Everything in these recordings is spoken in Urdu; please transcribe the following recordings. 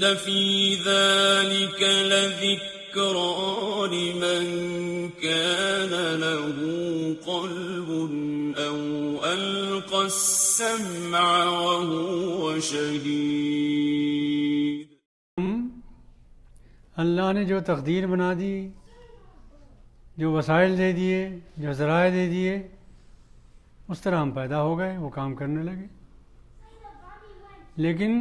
إن في ذلك لذكرى لمن كان له قلب أو ألقى السمع وهو شهيد. اللہ نے جو تقدیر بنا دی، جو وسائل دے دیے، جو ذرائع دے دیے، اس طرح ہم پیدا ہو گئے، وہ کام کرنے لگے. لیکن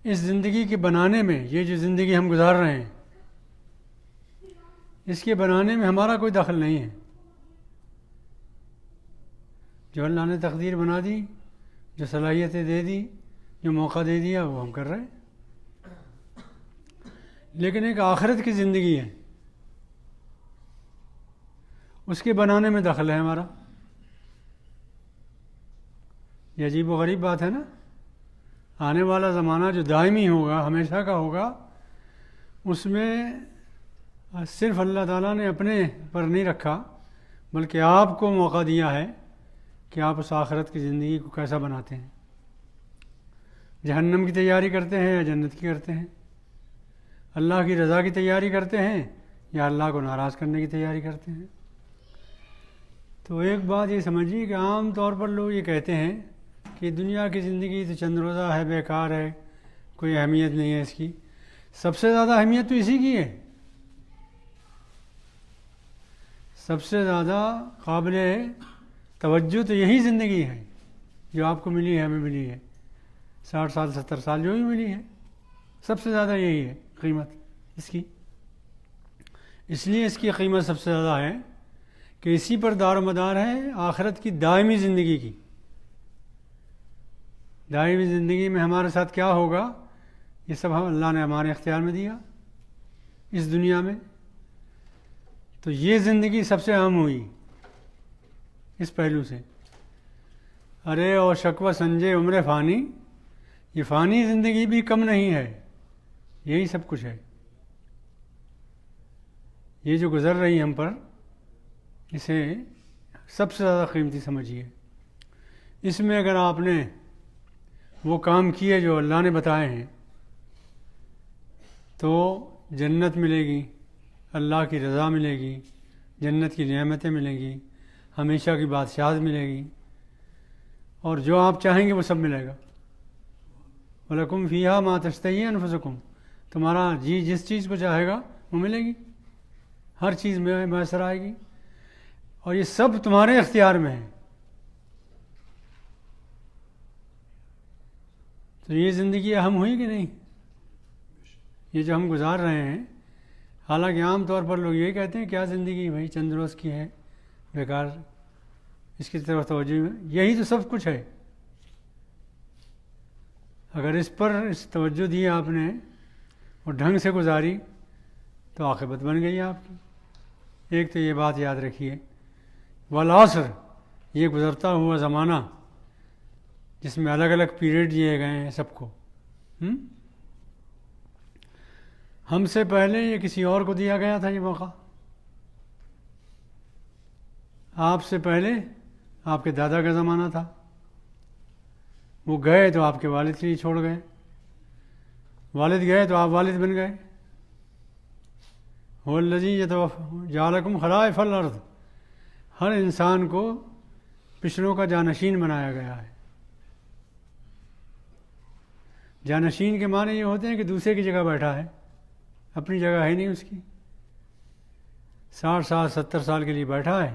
اس زندگی کے بنانے میں، یہ جو زندگی ہم گزار رہے ہیں، اس کے بنانے میں ہمارا کوئی دخل نہیں ہے. جو اللہ نے تقدیر بنا دی، جو صلاحیتیں دے دی، جو موقع دے دیا، وہ ہم کر رہے ہیں. لیکن ایک آخرت کی زندگی ہے، اس کے بنانے میں دخل ہے ہمارا. یہ عجیب و غریب بات ہے نا. آنے والا زمانہ جو دائمی ہوگا، ہمیشہ کا ہوگا، اس میں صرف اللہ تعالیٰ نے اپنے پر نہیں رکھا، بلکہ آپ کو موقع دیا ہے کہ آپ اس آخرت کی زندگی کو کیسا بناتے ہیں. جہنم کی تیاری کرتے ہیں یا جنت کی کرتے ہیں؟ اللہ کی رضا کی تیاری کرتے ہیں یا اللہ کو ناراض کرنے کی تیاری کرتے ہیں؟ تو ایک بات یہ سمجھیے کہ عام طور پر لوگ یہ کہتے ہیں کہ دنیا کی زندگی تو چند روزہ ہے، بیکار ہے، کوئی اہمیت نہیں ہے اس کی. سب سے زیادہ اہمیت تو اسی کی ہے. سب سے زیادہ قابل توجہ تو یہی زندگی ہے جو آپ کو ملی ہے، ہمیں ملی ہے. 60 سال 70 سال جو بھی ملی ہے، سب سے زیادہ یہی ہے قیمت اس کی. اس لیے اس کی قیمت سب سے زیادہ ہے کہ اسی پر دار و مدار ہے آخرت کی دائمی زندگی کی. دائمی زندگی میں ہمارے ساتھ کیا ہوگا، یہ سب اللہ نے ہمارے اختیار میں دیا اس دنیا میں. تو یہ زندگی سب سے اہم ہوئی اس پہلو سے. ارے اور شکوہ سنجے عمر فانی، یہ فانی زندگی بھی کم نہیں ہے، یہی سب کچھ ہے. یہ جو گزر رہی ہم پر، اسے سب سے زیادہ قیمتی سمجھیے. اس میں اگر آپ نے وہ کام کیے جو اللہ نے بتائے ہیں تو جنت ملے گی، اللہ کی رضا ملے گی، جنت کی نعمتیں ملیں گی، ہمیشہ کی بادشاہت ملے گی، اور جو آپ چاہیں گے وہ سب ملے گا. وَلَكُمْ فِيهَا مَا تَشْتَهِي أَنفُسُكُمْ، تمہارا جی جس چیز کو چاہے گا وہ ملے گی، ہر چیز میں میسر آئے گی، اور یہ سب تمہارے اختیار میں ہے. تو یہ زندگی اہم ہوئی کہ نہیں؟ یہ جو ہم گزار رہے ہیں، حالانکہ عام طور پر لوگ یہی کہتے ہیں کیا زندگی بھائی چند روز کی ہے، بیکار، اس کی طرف توجہ میں. یہی تو سب کچھ ہے. اگر اس پر توجہ دی آپ نے اور ڈھنگ سے گزاری تو عاقبت بن گئی آپ کی. ایک تو یہ بات یاد رکھیے، والعصر، یہ گزرتا ہوا زمانہ جس میں الگ الگ پیریڈ دیے گئے ہیں سب کو. ہم سے پہلے یہ کسی اور کو دیا گیا تھا یہ موقع. آپ سے پہلے آپ کے دادا کا زمانہ تھا، وہ گئے تو آپ کے والد سے ہی چھوڑ گئے، والد گئے تو آپ والد بن گئے. هو الذی جعلکم خلائف الارض، ہر انسان کو پچھلوں کا جانشین بنایا گیا ہے. جانشین کے معنی یہ ہوتے ہیں کہ دوسرے کی جگہ بیٹھا ہے، اپنی جگہ ہے نہیں اس کی. 60 سال 70 سال کے لیے بیٹھا ہے،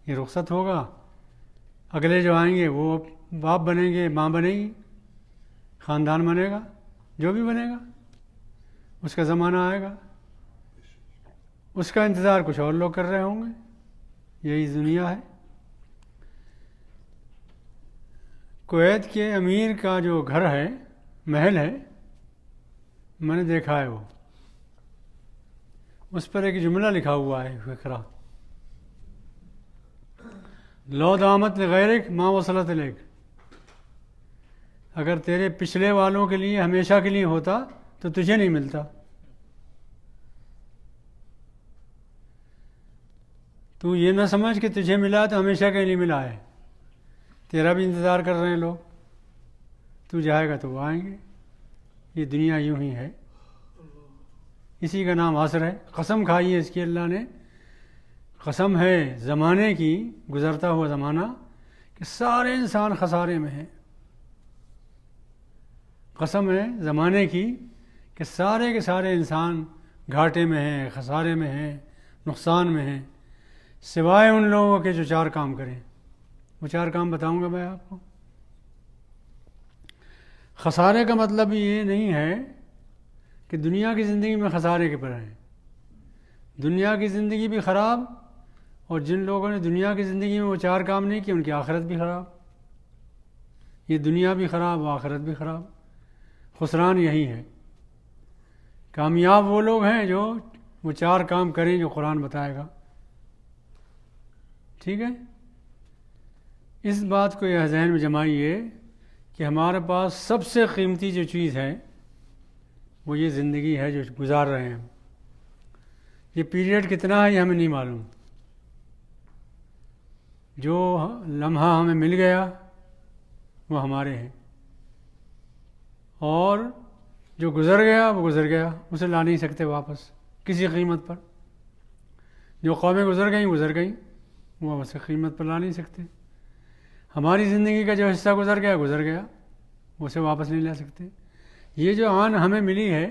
یہ رخصت ہوگا، اگلے جو آئیں گے وہ باپ بنیں گے، ماں بنے گی، خاندان بنے گا، جو بھی بنے گا اس کا زمانہ آئے گا. اس کا انتظار کچھ اور لوگ کر رہے ہوں گے. یہی دنیا ہے. کویت کے امیر کا جو گھر ہے، محل ہے، میں نے دیکھا ہے، وہ اس پر ایک جملہ لکھا ہوا ہے، فقرہ، لو دامت لغیرک ما وصلت الیک، اگر تیرے پچھلے والوں کے لیے ہمیشہ کے لیے ہوتا تو تجھے نہیں ملتا. تو یہ نہ سمجھ کہ تجھے ملا تو ہمیشہ کے لیے ملا ہے، تیرا بھی انتظار کر رہے ہیں لوگ. تو جائے گا تو وہ آئیں گے. یہ دنیا یوں ہی ہے، اسی کا نام عصر ہے۔ قسم کھائی ہے اس کی اللہ نے، قسم ہے زمانے کی، گزرتا ہوا زمانہ، کہ سارے انسان خسارے میں ہیں۔ قسم ہے زمانے کی کہ سارے کے سارے انسان گھاٹے میں ہیں، خسارے میں ہیں، نقصان میں ہیں، سوائے ان لوگوں کے جو چار کام کریں۔ وہ چار کام بتاؤں گا میں آپ کو۔ خسارے کا مطلب یہ نہیں ہے کہ دنیا کی زندگی میں خسارے کے پر ہیں۔ دنیا کی زندگی بھی خراب، اور جن لوگوں نے دنیا کی زندگی میں وہ چار کام نہیں کیے ان کی آخرت بھی خراب۔ یہ دنیا بھی خراب، وہ آخرت بھی خراب۔ خسران یہی ہے۔ کامیاب وہ لوگ ہیں جو وہ چار کام کریں جو قرآن بتائے گا۔ ٹھیک ہے؟ اس بات کو یہ ذہن میں جمائیے کہ ہمارے پاس سب سے قیمتی جو چیز ہے وہ یہ زندگی ہے جو گزار رہے ہیں۔ یہ پیریڈ کتنا ہے یہ ہمیں نہیں معلوم۔ جو لمحہ ہمیں مل گیا وہ ہمارے ہیں، اور جو گزر گیا وہ گزر گیا، اسے لا نہیں سکتے واپس کسی قیمت پر۔ جو قومیں گزر گئیں وہ اسے قیمت پر لا نہیں سکتے۔ ہماری زندگی کا جو حصہ گزر گیا وہ اسے واپس نہیں لا سکتے۔ یہ جو آن ہمیں ملی ہے،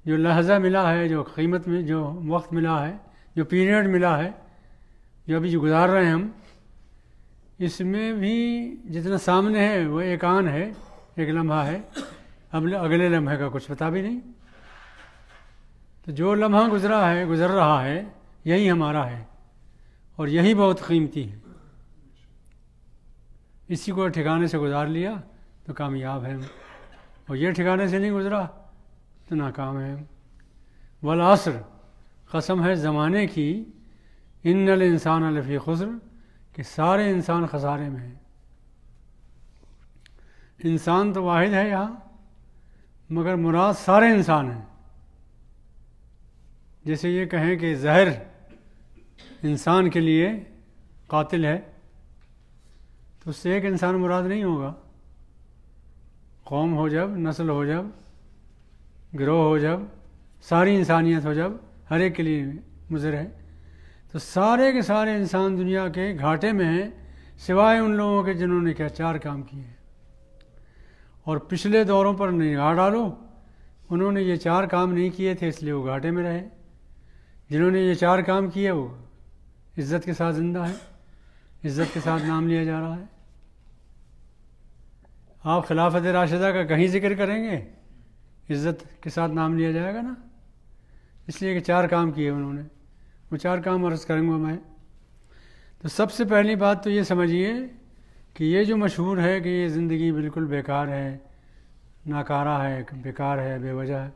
جو لحظہ ملا ہے، جو قیمت میں جو وقت ملا ہے، جو پیریڈ ملا ہے، جو ابھی جو گزار رہے ہیں ہم، اس میں بھی جتنا سامنے ہے وہ ایک آن ہے، ایک لمحہ ہے۔ اب اگلے لمحے کا کچھ پتہ بھی نہیں۔ تو جو لمحہ گزر رہا ہے یہی ہمارا ہے، اور یہی بہت قیمتی ہے۔ اسی کو ٹھکانے سے گزار لیا تو کامیاب ہے ہم، اور یہ ٹھکانے سے نہیں گزرا تو ناکام ہے ہم۔ والعصر، قسم ہے زمانے کی، ان الانسان لفی خسر، کہ سارے انسان خسارے میں ہیں۔ انسان تو واحد ہے یہاں، مگر مراد سارے انسان ہیں۔ جیسے یہ کہیں کہ زہر انسان کے لیے قاتل ہے، تو اس سے ایک انسان مراد نہیں ہوگا۔ قوم ہو جب، نسل ہو جب، گروہ ہو جب، ساری انسانیت ہو جب، ہر ایک کے لیے مضر ہے، تو سارے کے سارے انسان دنیا کے گھاٹے میں ہیں، سوائے ان لوگوں کے جنہوں نے کیا چار کام کیے ہیں۔ اور پچھلے دوروں پر نگاہ ڈالو، انہوں نے یہ چار کام نہیں کیے تھے اس لیے وہ گھاٹے میں رہے۔ جنہوں نے یہ چار کام کیے وہ عزت کے ساتھ زندہ ہے، عزت کے ساتھ نام لیا جا رہا ہے۔ آپ خلافت راشدہ کا کہیں ذکر کریں گے عزت کے ساتھ نام لیا جائے گا نا، اس لیے کہ چار کام کیے انہوں نے۔ وہ چار کام عرض کروں گا میں۔ تو سب سے پہلی بات تو یہ سمجھیے کہ یہ جو مشہور ہے کہ یہ زندگی بالکل بیکار ہے، ناکارہ ہے، بیکار ہے، بے وجہ ہے،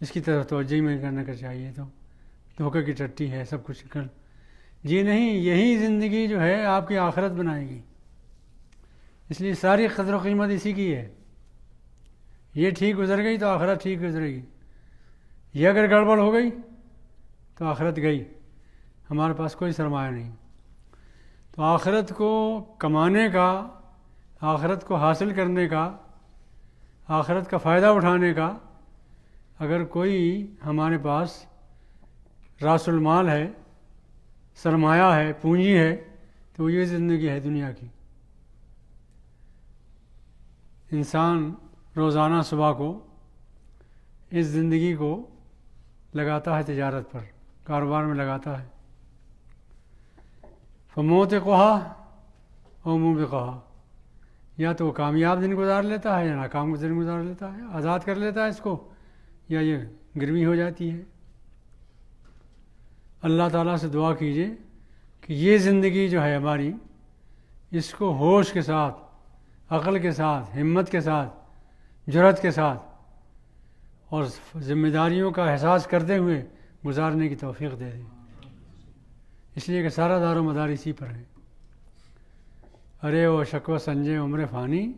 اس کی طرف توجہ ہی نہیں کرنا کا چاہیے۔ تو دھوکے کی ٹٹی ہے سب کچھ کر جی نہیں، یہی زندگی جو ہے آپ کی آخرت بنائے گی۔ اس لیے ساری قدر و قیمت اسی کی ہے۔ یہ ٹھیک گزر گئی تو آخرت ٹھیک گزرے گی، یہ اگر گڑبڑ ہو گئی تو آخرت گئی، ہمارے پاس کوئی سرمایہ نہیں۔ تو آخرت کو کمانے کا، آخرت کو حاصل کرنے کا، آخرت کا فائدہ اٹھانے کا اگر کوئی ہمارے پاس راس المال ہے، سرمایہ ہے، پونجی ہے، تو یہ زندگی ہے دنیا کی۔ انسان روزانہ صبح کو اس زندگی کو لگاتا ہے تجارت پر، کاروبار میں لگاتا ہے۔ فموتقھا او موبقھا، یا تو وہ کامیاب دن گزار لیتا ہے یا ناکام دن گزار لیتا ہے، آزاد کر لیتا ہے اس کو، یا یہ گروی ہو جاتی ہے۔ اللہ تعالیٰ سے دعا کیجیے کہ یہ زندگی جو ہے ہماری، اس کو ہوش کے ساتھ، عقل کے ساتھ، ہمت کے ساتھ، جرأت کے ساتھ اور ذمہ داریوں کا احساس کرتے ہوئے گزارنے کی توفیق دے دیں، اس لیے کہ سارا دار و مدار اسی پر ہے۔ ارے او شکوہ سنجے عمر فانی،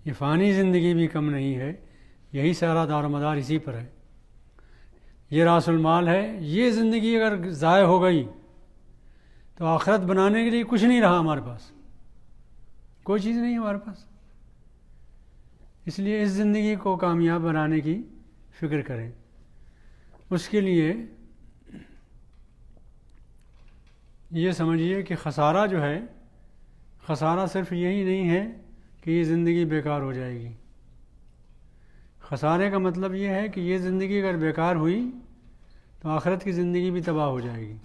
یہ فانی زندگی بھی کم نہیں ہے، یہی سارا دار و مدار اسی پر ہے۔ یہ راس المال ہے، یہ زندگی اگر ضائع ہو گئی تو آخرت بنانے کے لیے کچھ نہیں رہا ہمارے پاس، کوئی چیز نہیں ہمارے پاس۔ اس لیے اس زندگی کو کامیاب بنانے کی فکر کریں. اس کے لیے یہ سمجھیے کہ خسارہ جو ہے، خسارہ صرف یہی نہیں ہے کہ یہ زندگی بیکار ہو جائے گی. خسارے کا مطلب یہ ہے کہ یہ زندگی اگر بیکار ہوئی تو آخرت کی زندگی بھی تباہ ہو جائے گی.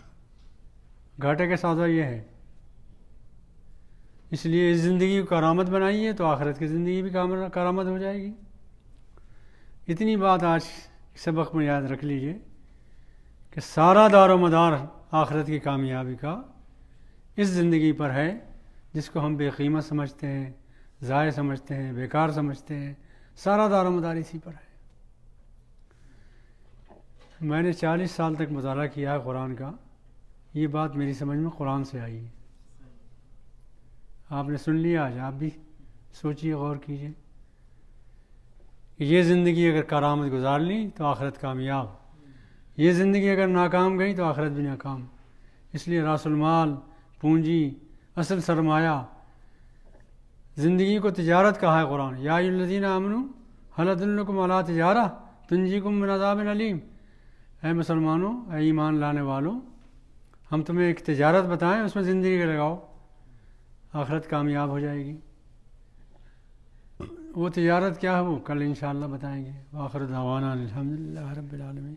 گھاٹے کا سودا یہ ہے. اس لیے اس زندگی کو کارآمد بنائیے تو آخرت کی زندگی بھی کارآمد ہو جائے گی. اتنی بات آج سبق میں یاد رکھ لیجئے کہ سارا دار و مدار آخرت کی کامیابی کا اس زندگی پر ہے، جس کو ہم بے قیمت سمجھتے ہیں، ضائع سمجھتے ہیں، بیکار سمجھتے ہیں. سارا دار و مدار اسی پر ہے. میں نے 40 سال تک مطالعہ کیا ہے قرآن کا. یہ بات میری سمجھ میں قرآن سے آئی ہے. آپ نے سن لیا، آج آپ بھی سوچیے، غور کیجیے کہ یہ زندگی اگر کارآمد گزار لی تو آخرت کامیاب، یہ زندگی اگر ناکام گئی تو آخرت بھی ناکام. اس لیے راس المال، پونجی، اصل سرمایہ، زندگی کو تجارت کہا ہے قرآن. یا ایھا الذین آمنوا ھل ادلکم علی تجارہ تنجیکم من عذاب علیم. اے مسلمانوں، اے ایمان لانے والوں، ہم تمہیں ایک تجارت بتائیں، اس میں زندگی لگاؤ، آخرت کامیاب ہو جائے گی. وہ تجارت کیا ہے وہ کل انشاءاللہ بتائیں گے. وآخر دعوانا الحمدللہ رب العالمین.